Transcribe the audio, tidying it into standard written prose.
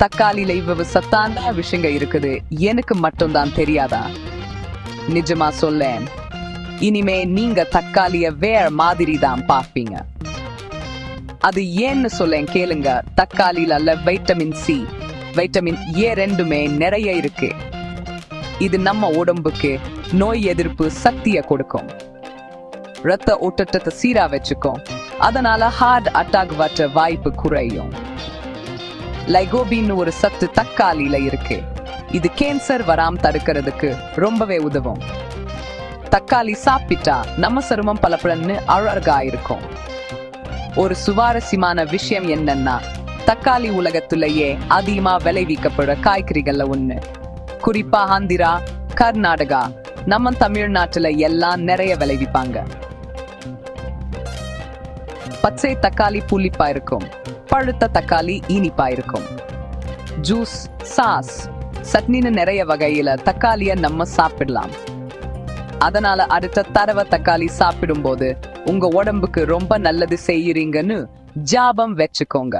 தக்காளியில இவ்வளவு சத்தான விஷயங்க இருக்குது, எனக்கு மட்டும்தான் தெரியாதா? நிஜமா சொல்லேன், இனிமே நீங்க தக்காளிய வேற மாதிரி தான் பார்ப்பீங்க. அது ஏன்னு சொல்லேன் கேளுங்க. தக்காளியில வைட்டமின் சி, வைட்டமின் ஏ ரெண்டுமே நிறைய இருக்கு. இது நம்ம உடம்புக்கு நோய் எதிர்ப்பு சக்தியை கொடுக்கும், ரத்த ஓட்டத்தை சீரா வச்சுக்கும். அதனால ஹார்ட் அட்டாக் வர வாய்ப்பு குறையும். லைகோபின் ஒரு சத்து தக்காளியில இருக்கு. இது கேன்சர் வராம தடுக்கிறதுக்கு ரொம்பவே உதவும். தக்காளி சாப்பிட்டா நம்ம சருமம் பளபளன்னு அழகா இருக்கும். ஒரு சுவாரஸ்யமான விஷயம் என்னன்னா, தக்காளி உலகத்திலேயே அதிகமா விளைவிக்கப்படுற காய்கறிகள்ல ஒண்ணு. குறிப்பா ஆந்திரா, கர்நாடகா, நம்ம தமிழ்நாட்டுல எல்லாம் நிறைய விளைவிப்பாங்க. பச்சை தக்காளி புளிப்பா இருக்கும், பழுத்த தக்காளி இனிப்பா இருக்கும். ஜூஸ், சாஸ், சட்னின்னு நிறைய வகையில தக்காளிய நம்ம சாப்பிடலாம். அதனால அடுத்த தடவை தக்காளி சாப்பிடும் போது உங்க உடம்புக்கு ரொம்ப நல்லது செய்யறீங்கன்னு ஜாபம் வச்சுக்கோங்க.